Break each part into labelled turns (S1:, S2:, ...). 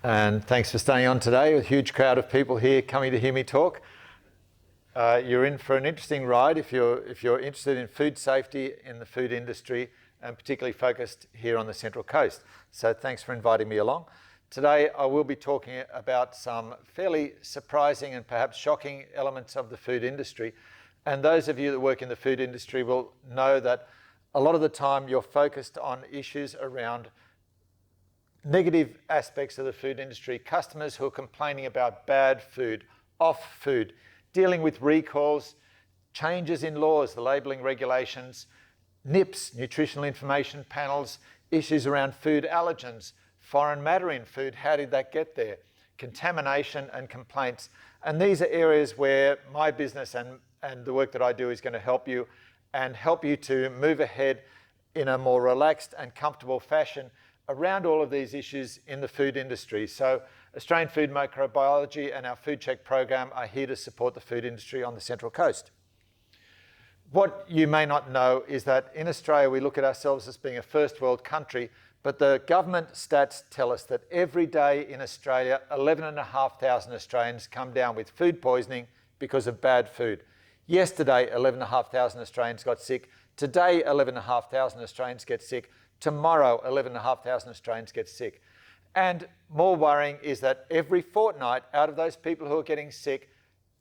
S1: And thanks for staying on today. A huge crowd of people here coming to hear me talk. You're in for an interesting ride if you're interested in food safety in the food industry, and particularly focused here on the Central Coast. So thanks for inviting me along. Today I will be talking about some fairly surprising and perhaps shocking elements of the food industry. And those of you that work in the food industry will know that a lot of the time you're focused on issues around negative aspects of the food industry, customers who are complaining about bad food, off food, dealing with recalls, changes in laws, the labelling regulations, NIPs, nutritional information panels, issues around food allergens, foreign matter in food, how did that get there, contamination and complaints. And these are areas where my business and the work that I do is going to help you to move ahead in a more relaxed and comfortable fashion around all of these issues in the food industry. So Australian Food Microbiology and our FOODCHECK program are here to support the food industry on the Central Coast. What you may not know is that in Australia we look at ourselves as being a first world country, but the government stats tell us that every day in Australia 11,500 Australians come down with food poisoning because of bad food. Yesterday 11,500 Australians got sick. Today 11,500 Australians get sick. Tomorrow, 11,500 Australians get sick. And more worrying is that every fortnight, out of those people who are getting sick,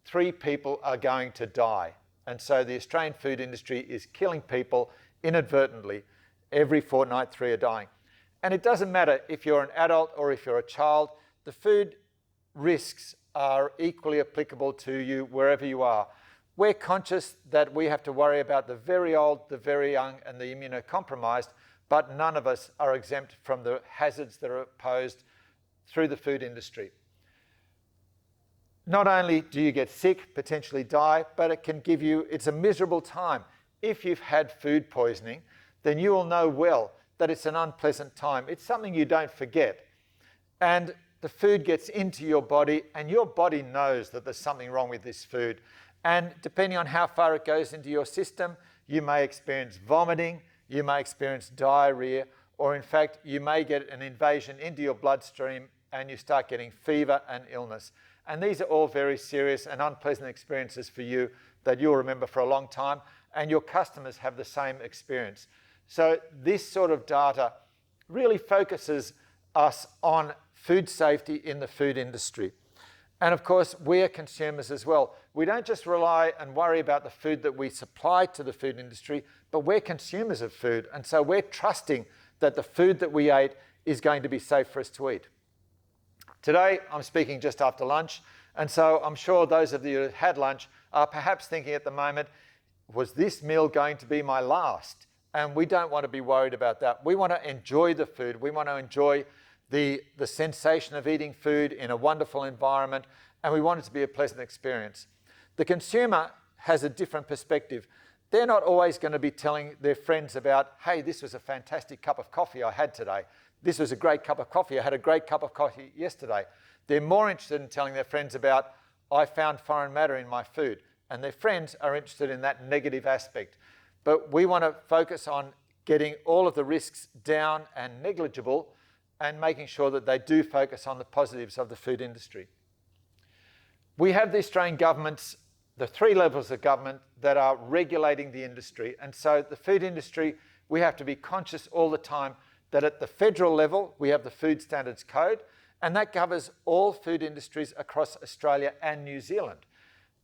S1: 3 people are going to die. And so the Australian food industry is killing people inadvertently. Every fortnight, 3 are dying. And it doesn't matter if you're an adult or if you're a child, the food risks are equally applicable to you wherever you are. We're conscious that we have to worry about the very old, the very young, and the immunocompromised, but none of us are exempt from the hazards that are posed through the food industry. Not only do you get sick, potentially die, but it can give you, it's a miserable time. If you've had food poisoning, then you will know well that it's an unpleasant time. It's something you don't forget. And the food gets into your body, and your body knows that there's something wrong with this food. And depending on how far it goes into your system, you may experience vomiting, you may experience diarrhea, or in fact, you may get an invasion into your bloodstream and you start getting fever and illness. And these are all very serious and unpleasant experiences for you that you'll remember for a long time, and your customers have the same experience. So this sort of data really focuses us on food safety in the food industry. And of course, we are consumers as well. We don't just rely and worry about the food that we supply to the food industry, but we're consumers of food. And so we're trusting that the food that we ate is going to be safe for us to eat. Today, I'm speaking just after lunch. And so I'm sure those of you who had lunch are perhaps thinking at the moment, was this meal going to be my last? And we don't want to be worried about that. We want to enjoy the food. We want to enjoy the sensation of eating food in a wonderful environment, and we want it to be a pleasant experience. The consumer has a different perspective. They're not always going to be telling their friends about, hey, this was a fantastic cup of coffee I had today. This was a great cup of coffee. I had a great cup of coffee yesterday. They're more interested in telling their friends about, I found foreign matter in my food. And their friends are interested in that negative aspect. But we want to focus on getting all of the risks down and negligible, and making sure that they do focus on the positives of the food industry. We have the Australian government's, the 3 levels of government that are regulating the industry. And so the food industry, we have to be conscious all the time that at the federal level, we have the Food Standards Code, and that covers all food industries across Australia and New Zealand.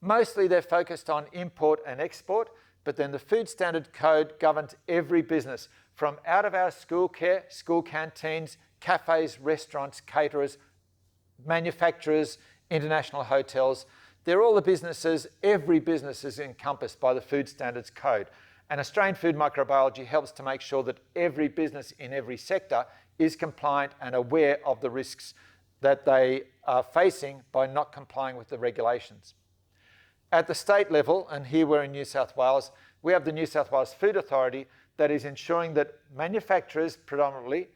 S1: Mostly they're focused on import and export, but then the Food Standard Code governs every business, from out of our school care, school canteens, cafes, restaurants, caterers, manufacturers, international hotels. They're all the businesses, every business is encompassed by the Food Standards Code. And Australian Food Microbiology helps to make sure that every business in every sector is compliant and aware of the risks that they are facing by not complying with the regulations. At the state level, and here we're in New South Wales, we have the New South Wales Food Authority that is ensuring that manufacturers predominantly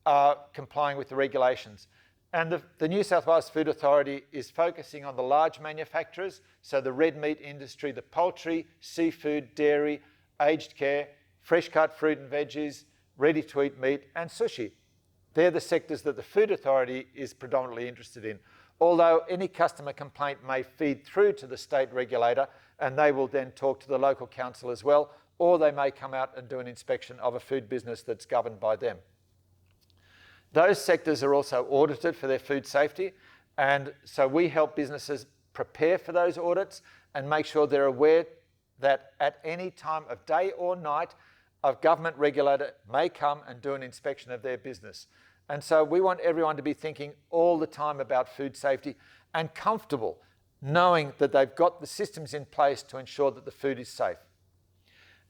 S1: are complying with the regulations. And the New South Wales Food Authority is focusing on the large manufacturers, so the red meat industry, the poultry, seafood, dairy, aged care, fresh cut fruit and veggies, ready-to-eat meat, and sushi. They're the sectors that the Food Authority is predominantly interested in. Although any customer complaint may feed through to the state regulator and they will then talk to the local council as well, or they may come out and do an inspection of a food business that's governed by them. Those sectors are also audited for their food safety, and so we help businesses prepare for those audits and make sure they're aware that at any time of day or night, a government regulator may come and do an inspection of their business. And so we want everyone to be thinking all the time about food safety and comfortable knowing that they've got the systems in place to ensure that the food is safe.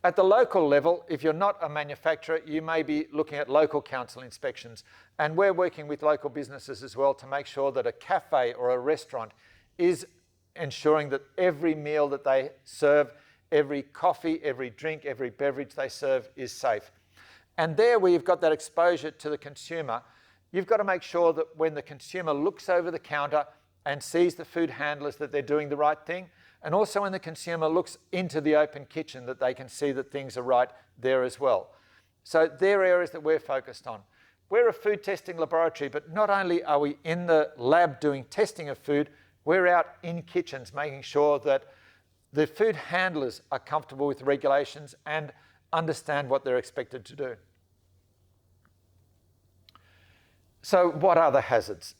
S1: At the local level, if you're not a manufacturer, you may be looking at local council inspections. And we're working with local businesses as well to make sure that a cafe or a restaurant is ensuring that every meal that they serve, every coffee, every drink, every beverage they serve is safe. And there where you've got that exposure to the consumer, you've got to make sure that when the consumer looks over the counter and sees the food handlers that they're doing the right thing, and also when the consumer looks into the open kitchen that they can see that things are right there as well. So they're areas that we're focused on. We're a food testing laboratory, but not only are we in the lab doing testing of food, we're out in kitchens making sure that the food handlers are comfortable with regulations and understand what they're expected to do. So what are the hazards?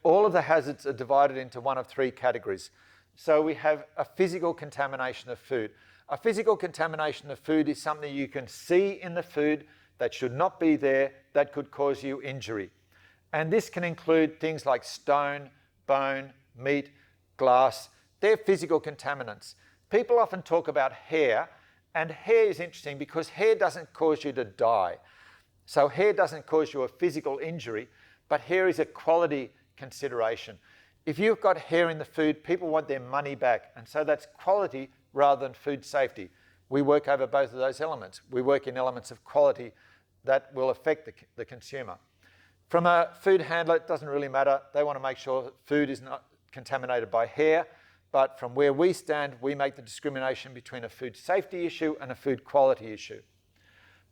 S1: All of the hazards are divided into one of three categories. So we have a physical contamination of food. A physical contamination of food is something you can see in the food that should not be there, that could cause you injury. And this can include things like stone, bone, meat, glass. They're physical contaminants. People often talk about hair, and hair is interesting because hair doesn't cause you to die. So hair doesn't cause you a physical injury, but hair is a quality consideration. If you've got hair in the food, people want their money back, and so that's quality rather than food safety. We work over both of those elements. We work in elements of quality that will affect the consumer. From a food handler, it doesn't really matter. They want to make sure that food is not contaminated by hair, but from where we stand, we make the discrimination between a food safety issue and a food quality issue.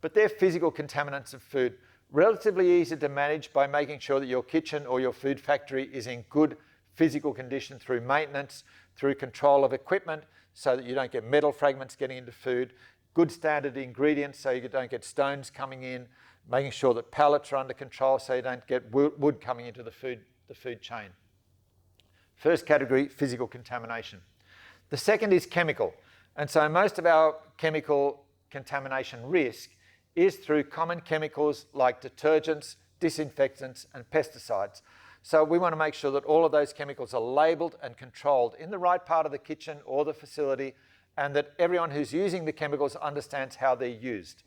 S1: But they're physical contaminants of food, relatively easy to manage by making sure that your kitchen or your food factory is in good physical condition through maintenance, through control of equipment so that you don't get metal fragments getting into food, good standard ingredients so you don't get stones coming in, making sure that pallets are under control so you don't get wood coming into the food chain. First category, physical contamination. The second is chemical. And so most of our chemical contamination risk is through common chemicals like detergents, disinfectants, and pesticides. So we want to make sure that all of those chemicals are labelled and controlled in the right part of the kitchen or the facility, and that everyone who's using the chemicals understands how they're used.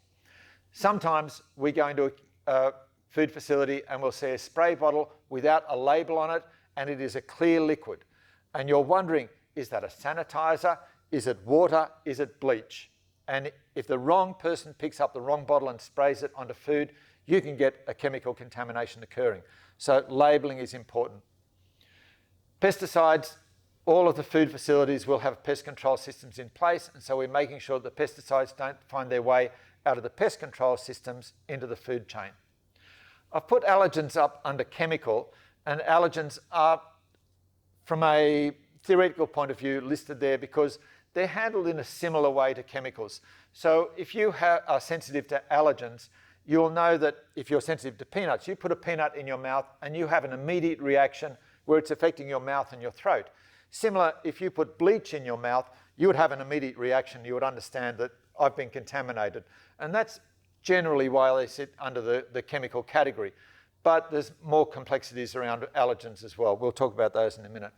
S1: Sometimes we go into a food facility and we'll see a spray bottle without a label on it, and it is a clear liquid. And you're wondering, is that a sanitizer? Is it water? Is it bleach? And if the wrong person picks up the wrong bottle and sprays it onto food, you can get a chemical contamination occurring. So labelling is important. Pesticides, all of the food facilities will have pest control systems in place, and so we're making sure that pesticides don't find their way out of the pest control systems into the food chain. I've put allergens up under chemical, and allergens are, from a theoretical point of view, listed there because they're handled in a similar way to chemicals. So if you are sensitive to allergens, you'll know that if you're sensitive to peanuts, you put a peanut in your mouth and you have an immediate reaction where it's affecting your mouth and your throat. Similar, if you put bleach in your mouth, you would have an immediate reaction. You would understand that I've been contaminated. And that's generally why they sit under the chemical category. But there's more complexities around allergens as well. We'll talk about those in a minute.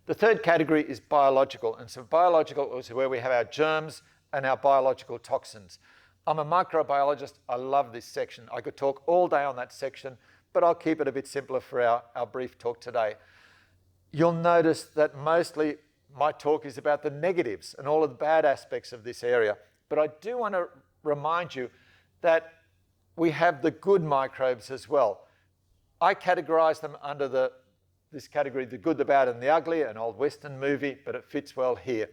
S1: The third category is biological. And so biological is where we have our germs and our biological toxins. I'm a microbiologist. I love this section. I could talk all day on that section, but I'll keep it a bit simpler for our brief talk today. You'll notice that mostly my talk is about the negatives and all of the bad aspects of this area. But I do want to remind you that we have the good microbes as well. I categorise them under this category, the good, the bad, and the ugly, an old Western movie, but it fits well here.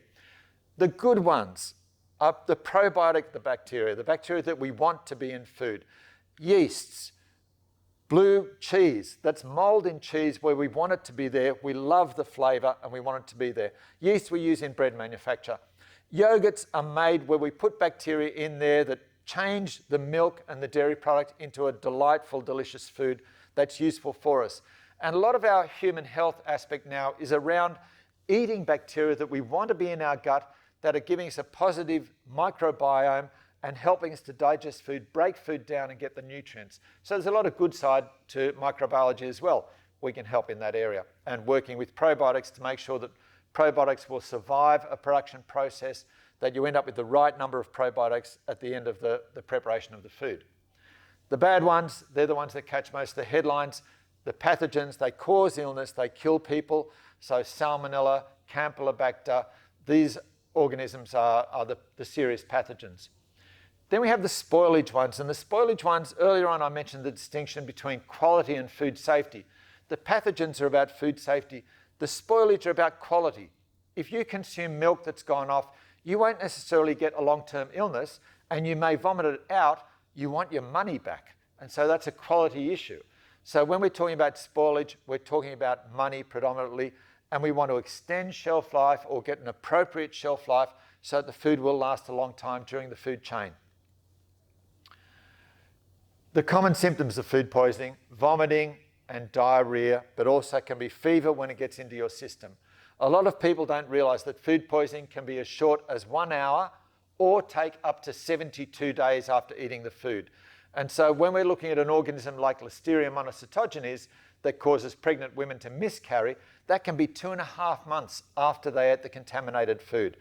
S1: The good ones are the probiotic, the bacteria that we want to be in food. Yeasts, blue cheese, that's mold in cheese where we want it to be there. We love the flavour and we want it to be there. Yeast we use in bread manufacture. Yogurts are made where we put bacteria in there that change the milk and the dairy product into a delightful, delicious food that's useful for us. And a lot of our human health aspect now is around eating bacteria that we want to be in our gut that are giving us a positive microbiome and helping us to digest food, break food down and get the nutrients. So there's a lot of good side to microbiology as well. We can help in that area, and working with probiotics to make sure that probiotics will survive a production process, that you end up with the right number of probiotics at the end of the preparation of the food. The bad ones, they're the ones that catch most of the headlines. The pathogens, they cause illness, they kill people. So Salmonella, Campylobacter, these organisms are the serious pathogens. Then we have the spoilage ones, and the spoilage ones, earlier on I mentioned the distinction between quality and food safety. The pathogens are about food safety. The spoilage are about quality. If you consume milk that's gone off, you won't necessarily get a long-term illness, and you may vomit it out. You want your money back, and so that's a quality issue. So when we're talking about spoilage, we're talking about money predominantly, and we want to extend shelf life or get an appropriate shelf life so that the food will last a long time during the food chain. The common symptoms of food poisoning: vomiting and diarrhea, but also can be fever when it gets into your system. A lot of people don't realise that food poisoning can be as short as 1 hour or take up to 72 days after eating the food. And so when we're looking at an organism like Listeria monocytogenes that causes pregnant women to miscarry, that can be 2.5 months after they ate the contaminated food.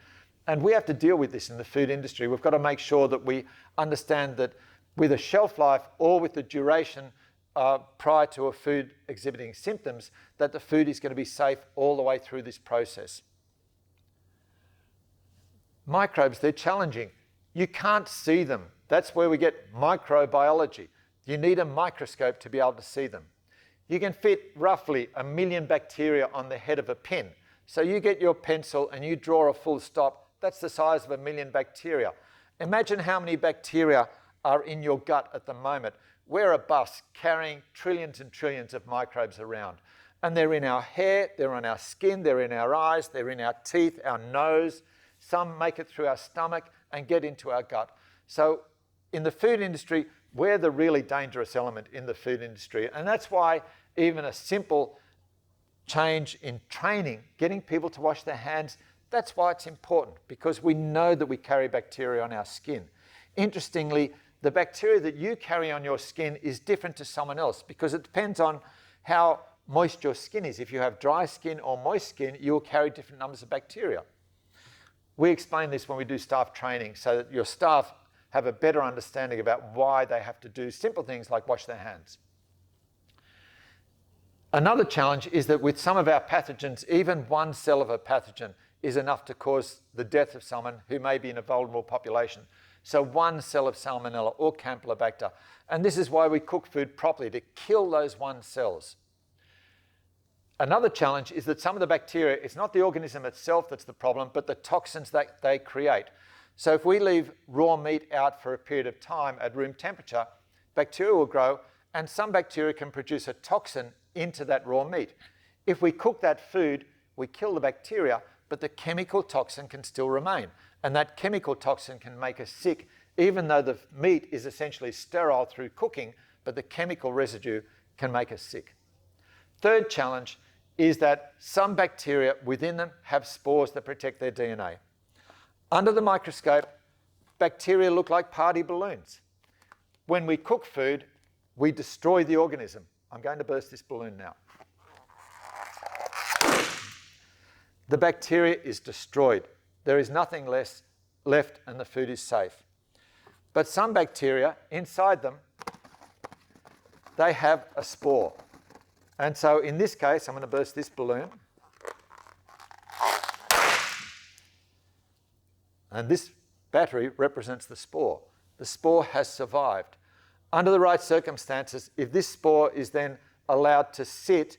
S1: And we have to deal with this in the food industry. We've got to make sure that we understand that with a shelf life or with the duration prior to a food exhibiting symptoms, that the food is going to be safe all the way through this process. Microbes, they're challenging. You can't see them. That's where we get microbiology. You need a microscope to be able to see them. You can fit roughly 1 million bacteria on the head of a pen. So you get your pencil and you draw a full stop. That's the size of 1 million bacteria. Imagine how many bacteria are in your gut at the moment. We're a bus carrying trillions and trillions of microbes around. And they're in our hair, they're on our skin, they're in our eyes, they're in our teeth, our nose. Some make it through our stomach and get into our gut. So in the food industry, we're the really dangerous element in the food industry. And that's why even a simple change in training, getting people to wash their hands, that's why it's important, because we know that we carry bacteria on our skin. Interestingly, the bacteria that you carry on your skin is different to someone else because it depends on how moist your skin is. If you have dry skin or moist skin, you'll carry different numbers of bacteria. We explain this when we do staff training so that your staff have a better understanding about why they have to do simple things like wash their hands. Another challenge is that with some of our pathogens, even one cell of a pathogen is enough to cause the death of someone who may be in a vulnerable population. So one cell of Salmonella or Campylobacter. And this is why we cook food properly, to kill those one cells. Another challenge is that some of the bacteria, it's not the organism itself that's the problem, but the toxins that they create. So if we leave raw meat out for a period of time at room temperature, bacteria will grow, and some bacteria can produce a toxin into that raw meat. If we cook that food, we kill the bacteria, but the chemical toxin can still remain. And that chemical toxin can make us sick, even though the meat is essentially sterile through cooking, but the chemical residue can make us sick. Third challenge is that some bacteria within them have spores that protect their DNA. Under the microscope, bacteria look like party balloons. When we cook food, we destroy the organism. I'm going to burst this balloon now. The bacteria is destroyed. There is nothing left and the food is safe. But some bacteria, inside them, they have a spore. And so in this case, I'm going to burst this balloon. And this battery represents the spore. The spore has survived. Under the right circumstances, if this spore is then allowed to sit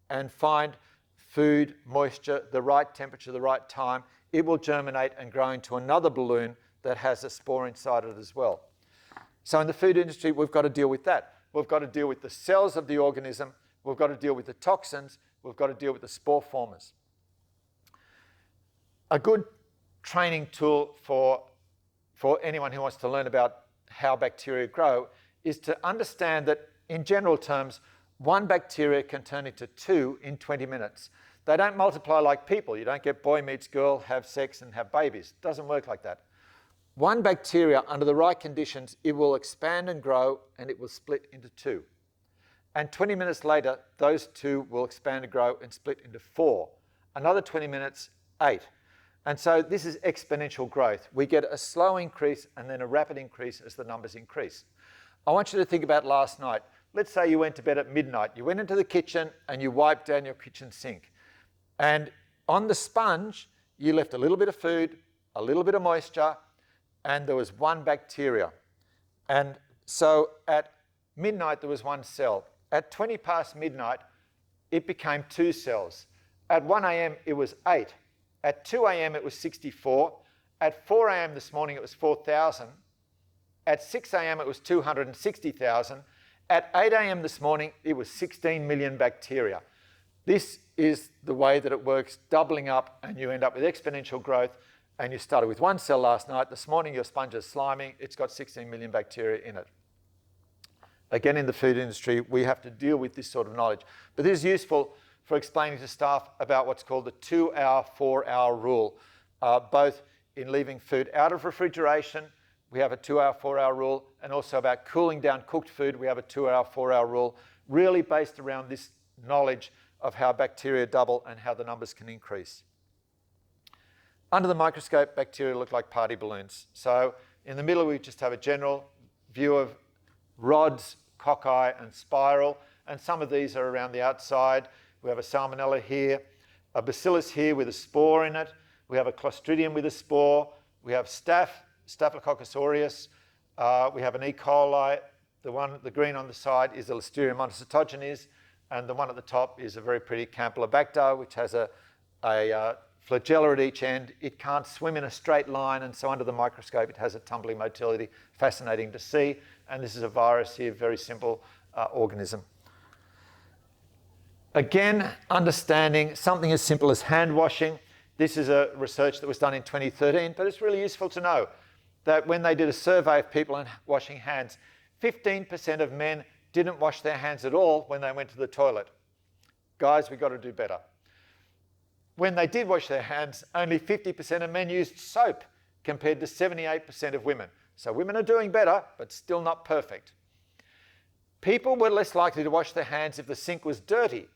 S1: and find food, moisture, the right temperature, the right time, it will germinate and grow into another balloon that has a spore inside it as well. So in the food industry, we've got to deal with that. We've got to deal with the cells of the organism. We've got to deal with the toxins. We've got to deal with the spore formers. A good training tool for anyone who wants to learn about how bacteria grow is to understand that, in general terms, one bacteria can turn into 2 in 20 minutes. They don't multiply like people. You don't get boy meets girl, have sex, and have babies. It doesn't work like that. One bacteria, under the right conditions, it will expand and grow, and it will split into 2. And 20 minutes later, those 2 will expand and grow and split into 4. Another 20 minutes, 8. And so this is exponential growth. We get a slow increase and then a rapid increase as the numbers increase. I want you to think about last night. Let's say you went to bed at midnight. You went into the kitchen and you wiped down your kitchen sink. And on the sponge, you left a little bit of food, a little bit of moisture, and there was 1 bacteria. And so at midnight, there was 1 cell. At 20 past midnight, it became 2 cells. At 1 a.m., it was 8. At 2 a.m., it was 64. At 4 a.m. this morning, it was 4,000. At 6 a.m., it was 260,000. At 8 a.m. this morning, it was 16 million bacteria. This is the way that it works, doubling up, and you end up with exponential growth. And you started with 1 cell last night. This morning, your sponge is slimy. It's got 16 million bacteria in it. Again, in the food industry, we have to deal with this sort of knowledge. But this is useful for explaining to staff about what's called the 2-hour, 4-hour rule. Both in leaving food out of refrigeration, we have a 2-hour, 4-hour rule, and also about cooling down cooked food, we have a 2-hour, 4-hour rule, really based around this knowledge of how bacteria double and how the numbers can increase. Under the microscope, bacteria look like party balloons. So in the middle, we just have a general view of rods, cocci, and spiral, and some of these are around the outside. We have a salmonella here, a bacillus here with a spore in it. We have a clostridium with a spore. We have Staphylococcus aureus. We have an E. coli. The green on the side is a Listeria monocytogenes, and the one at the top is a very pretty Campylobacter, which has a flagella at each end. It can't swim in a straight line, and so under the microscope it has a tumbling motility, fascinating to see. And this is a virus here, very simple organism. Again, understanding something as simple as hand washing. This is a research that was done in 2013, but it's really useful to know that when they did a survey of people washing hands, 15% of men didn't wash their hands at all when they went to the toilet. Guys, we've got to do better. When they did wash their hands, only 50% of men used soap compared to 78% of women. So women are doing better, but still not perfect. People were less likely to wash their hands if the sink was dirty.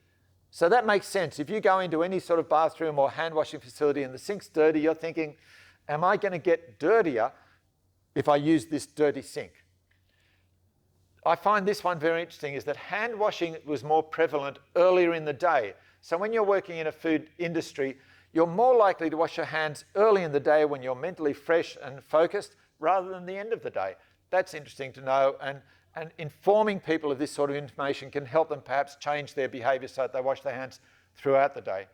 S1: So that makes sense. If you go into any sort of bathroom or hand washing facility and the sink's dirty, you're thinking, am I going to get dirtier if I use this dirty sink? I find this one very interesting, is that hand washing was more prevalent earlier in the day. So when you're working in a food industry, you're more likely to wash your hands early in the day when you're mentally fresh and focused rather than the end of the day. That's interesting to know, and informing people of this sort of information can help them perhaps change their behaviour so that they wash their hands throughout the day.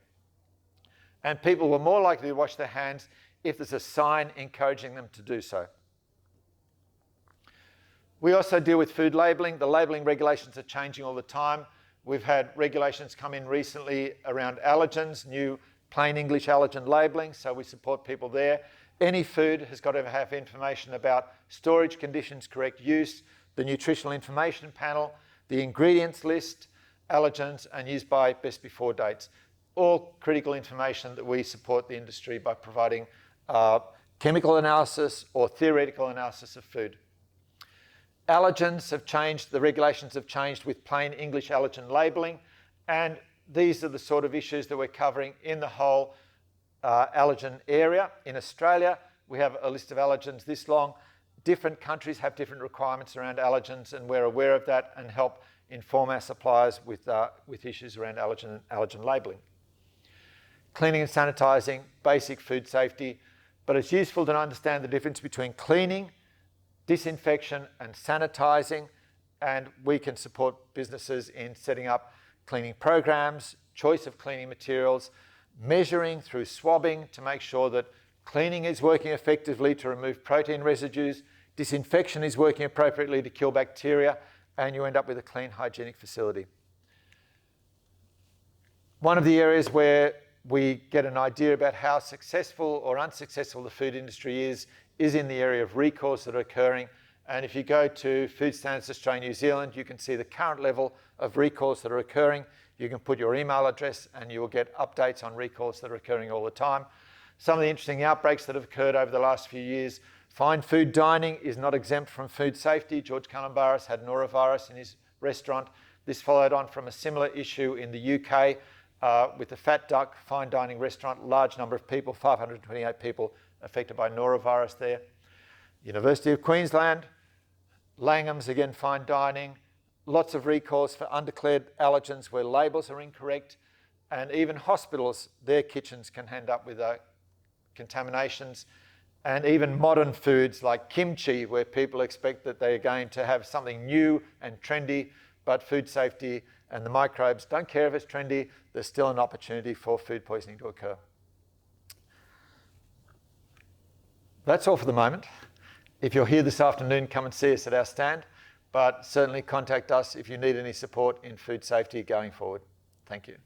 S1: And people were more likely to wash their hands if there's a sign encouraging them to do so. We also deal with food labelling. The labelling regulations are changing all the time. We've had regulations come in recently around allergens, new plain English allergen labelling, so we support people there. Any food has got to have information about storage conditions, correct use, the nutritional information panel, the ingredients list, allergens, and use by best before dates. All critical information that we support the industry by providing chemical analysis or theoretical analysis of food. Allergens have changed, the regulations have changed with plain English allergen labelling, and these are the sort of issues that we're covering in the whole allergen area. In Australia, we have a list of allergens this long. Different countries have different requirements around allergens, and we're aware of that and help inform our suppliers with issues around allergen labelling. Cleaning and sanitising, basic food safety, but it's useful to understand the difference between cleaning, disinfection and sanitising, and we can support businesses in setting up cleaning programs, choice of cleaning materials, measuring through swabbing to make sure that cleaning is working effectively to remove protein residues, Disinfection is working appropriately to kill bacteria, and you end up with a clean, hygienic facility. One of the areas where we get an idea about how successful or unsuccessful the food industry is in the area of recalls that are occurring. And if you go to Food Standards Australia, New Zealand, you can see the current level of recalls that are occurring. You can put your email address and you will get updates on recalls that are occurring all the time. Some of the interesting outbreaks that have occurred over the last few years. Fine food dining is not exempt from food safety. George Calombaris had norovirus in his restaurant. This followed on from a similar issue in the UK with the Fat Duck fine dining restaurant. Large number of people, 528 people affected by norovirus there. University of Queensland, Langham's, again, fine dining. Lots of recalls for undeclared allergens where labels are incorrect. And even hospitals, their kitchens can end up with contaminations. And even modern foods like kimchi, where people expect that they're going to have something new and trendy, but food safety and the microbes don't care if it's trendy. There's still an opportunity for food poisoning to occur. That's all for the moment. If you're here this afternoon, come and see us at our stand, but certainly contact us if you need any support in food safety going forward. Thank you.